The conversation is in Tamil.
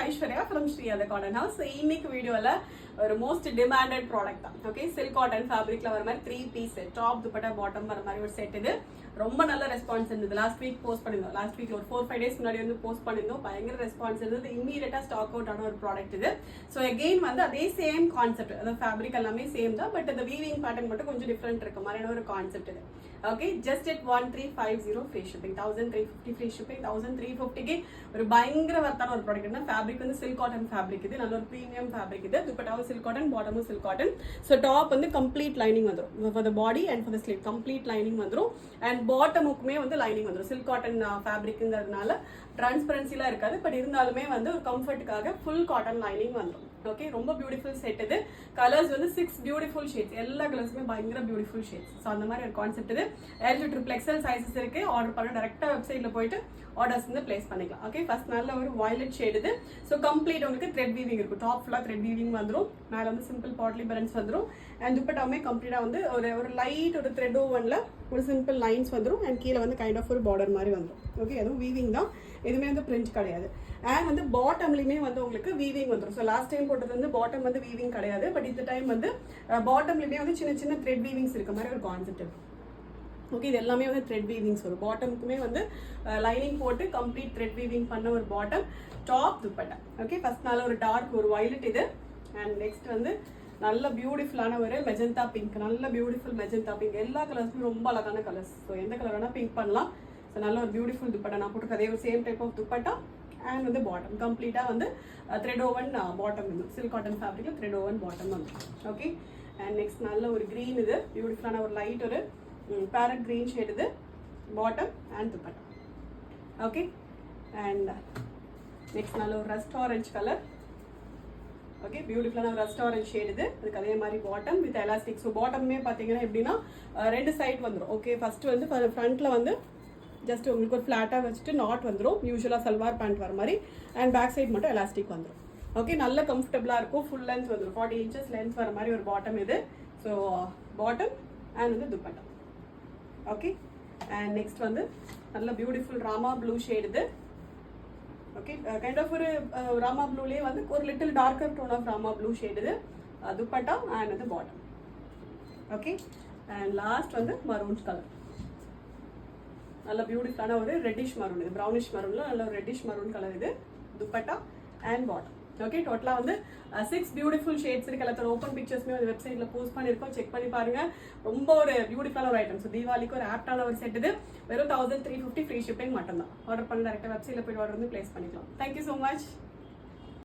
ஐஸ்வர்யா ஃப்ரம் ஸ்ரீ அந்த காட்டன் ஹவுஸ். இன்னைக்கு வீடியோவில் ஒரு மோஸ்ட் டிமாண்டட் ப்ராடக்ட் தான். ஓகே, சில்க் காட்டன் ஃபேப்ரிக்ல வர மாதிரி 3 பீஸ் டாப் துப்பட்டா பாட்டம் வர மாதிரி ஒரு செட். இது ரொம்ப நல்ல ரெஸ்பான்ஸ் இருந்தது. லாஸ்ட் வீக் போஸ்ட் பண்ணியிருந்தோம். லாஸ்ட் வீக் ஒரு 4-5 டேஸ் முன்னாடி வந்து போஸ்ட் பண்ணியிருந்தோம். பயங்கர ரெஸ்பான்ஸ் இருந்தது. இம்மீடியட்டா ஸ்டாக் அவுட் ஆன ஒரு ப்ராடக்ட் இது. ஸோ அகெயின் வந்து அதே சேம் கான்செப்ட், அதாவது ஃபேப்ரிக் எல்லாமே சேம் தான், பட் இந்த வீவிங் பேட்டர்ன் மட்டும் கொஞ்சம் டிஃப்ரெண்ட் இருக்க மாதிரியான ஒரு கான்செப்ட் இது. Okay, just at 1350 free shipping, 1350 free shipping. 1350க்கு ஒரு பயங்கர வர்த்தான ஒரு ப்ராடக்ட். ஃபேப்ரிக் வந்து சில்க் காட்டன் ஃபேப்ரிக். இது நல்ல ஒரு ப்ரீமியம் ஃபேப்ரிக். இது துப்பட்டாவும் சில்க் காட்டன், பாட்டமும் சில்க் காட்டன். ஸோ டாப் வந்து கம்ப்ளீட் லைனிங் வந்துடும் for the body and for the sleeve. Complete lining வந்துடும் அண்ட் பாட்டமுக்குமே வந்து லைனிங் வந்துடும். சில்க் காட்டன் ஃபேப்ரிக்ங்கிறதுனால டிரான்ஸ்பரன்சிலாம் இருக்காது, பட் இருந்தாலுமே வந்து ஒரு கம்ஃபர்ட்டுக்காக ஃபுல் காட்டன் லைனிங் வந்துடும். ஓகே, ரொம்ப பியூட்டிஃபுல் செட் இது. கலர்ஸ் வந்து 6 பியூட்டிஃபுல் ஷேட்ஸ். எல்லா கலர்ஸுமே பயங்கர பியூட்டிஃபுல் ஷேட்ஸ். ஸோ அந்த மாதிரி ஒரு கான்செப்ட் இது. L2XL சைஸஸ் இருக்கு. ஆர்டர் பண்ண டேரக்டா வெப்சைட்ல போயிட்டு ஆர்டர்ஸ் வந்து பிளேஸ் பண்ணிக்கலாம். ஓகே, ஃபர்ஸ்ட் நல்ல ஒரு வயலட் ஷேட் இது. ஸோ கம்ப்ளீட் உங்களுக்கு த்ரெட் வீவிங் இருக்கும். டாப் ஃபுல்லா த்ரெட் வீவிங் வந்துடும். மேல வந்து சிம்பிள் பாட்லி பரன்ஸ் வந்துடும். அண்ட் துப்பட்டாவுமே கம்ப்ளீட்டா வந்து ஒரு லைட் ஒரு த்ரெட் ஓவன்ல ஒரு சிம்பிள் லைன்ஸ் வந்துடும். அண்ட் கீழே வந்து கைண்ட் ஆஃப் ஒரு பார்டர் மாதிரி வந்துடும். ஓகே, அதுவும் வீவிங் தான், எதுவுமே வந்து பிரிண்ட் கிடையாது. அண்ட் வந்து பாட்டம்லயுமே வந்து உங்களுக்கு வீவிங் வந்துடும். ஸோ லாஸ்ட் டைம் போட்டது வந்து பாட்டம் வந்து வீவிங் கிடையாது, பட் இந்த டைம் வந்து பாட்டம்லயுமே வந்து சின்ன சின்ன த்ரெட் வீவிங்ஸ் இருக்க மாதிரி ஒரு கான்செப்ட் இருக்கும். ஓகே, இது எல்லாமே வந்து த்ரெட் வீவிங்ஸ் வரும். பாட்டமுக்குமே வந்து லைனிங் போட்டு கம்ப்ளீட் த்ரெட் வீவிங் பண்ண ஒரு bottom. Top dupatta. Okay, first நல்ல ஒரு டார்க் ஒரு வயலட் இது. அண்ட் நெக்ஸ்ட் வந்து நல்ல பியூட்டிஃபுல்லான ஒரு மெஜந்தா பிங்க். நல்ல பியூட்டிஃபுல் மெஜந்தா பிங்க். எல்லா கலர்ஸுமே ரொம்ப அழகான கலர்ஸ். ஸோ எந்த கலர் வேணா பிங்க் பண்ணலாம். ஸோ நல்ல ஒரு பியூட்டிஃபுல் துப்பட்டா. நான் போட்டு அதே ஒரு same type of dupatta. And வந்து பாட்டம் கம்ப்ளீட்டாக வந்து த்ரெட் ஓவன் பாட்டம் வந்து சில்க் காட்டன் ஃபேப்ரிக்ல த்ரெட் ஓவன் பாட்டம் வந்து. ஓகே, அண்ட் நெக்ஸ்ட் நல்ல ஒரு க்ரீன் இது. பியூட்டிஃபுல்லான ஒரு லைட் ஒரு பேரட் க்ரீன் ஷேட் இது. Bottom and dupatta. Okay, and next நல்ல ஒரு ரஸ்ட் ஆரஞ்ச் கலர். ஓகே, பியூட்டிஃபுல்லான ஒரு ரஸ்ட் ஆரஞ்ச் ஷேட் இது. அதுக்கு அதே மாதிரி பாட்டம் வித் எலாஸ்டிக். ஸோ பாட்டமே பார்த்தீங்கன்னா எப்படின்னா 2 சைட் வந்துடும். ஓகே, ஃபர்ஸ்ட் வந்து ஃப்ரண்ட்ல வந்து ஜஸ்ட் உங்களுக்கு ஒரு ஃப்ளாட்டாக வச்சுட்டு நாட் வந்துடும், யூஸ்வலாக சல்வார் பேண்ட் வர மாதிரி. அண்ட் பேக் சைட் மட்டும் எலாஸ்டிக் வந்துடும். ஓகே, நல்ல கம்ஃபர்டபுளாக இருக்கும். ஃபுல் லென்த் வந்துடும். 40 inches லென்த் வர மாதிரி ஒரு பாட்டம் இது. ஸோ பாட்டம் அண்ட் வந்து துப்பட்டா. ஓகே, அண்ட் நெக்ஸ்ட் வந்து நல்ல பியூட்டிஃபுல் ராமா ப்ளூ ஷேட் இது. ஓகே, கைண்ட் ஆஃப் ஒரு ராமா ப்ளூலேயே வந்து ஒரு little darker tone of Rama blue shade இது. துப்பட்டா அண்ட் வந்து பாட்டம். ஓகே, அண்ட் லாஸ்ட் வந்து மரூன் கலர். நல்ல பியூட்டிஃபுல்லான ஒரு ரெட்டிஷ் மரூன் இது. ப்ரௌனிஷ் மரூன்ல நல்ல ஒரு ரெட்டிஷ் மரூன் கலர் இது. Dupatta and bottom. ஓகே, டோட்டலாக வந்து 6 பியூட்டிஃபுல் ஷேட்ஸ் இருக்கு. எல்லாத்தோட ஓப்பன் பிக்சர்ஸ்மே வந்து வெப்சைட்ல போஸ்ட் பண்ணியிருக்கோம். செக் பண்ணி பாருங்க. ரொம்ப ஒரு பியூட்டிஃபுல்லான ஒரு ஐட்டம். ஸோ தீபாவளிக்கு ஒரு ஆப்டான ஒரு செட் இது. வெறும் 1350 ஃப்ரீ ஷிப்பிங் மட்டும் தான். ஆர்டர் பண்ண டேரக்டாக வெப்சைட்ல போய் ஆர்டர் வந்து பிளேஸ் பண்ணிக்கலாம். Thank you so much.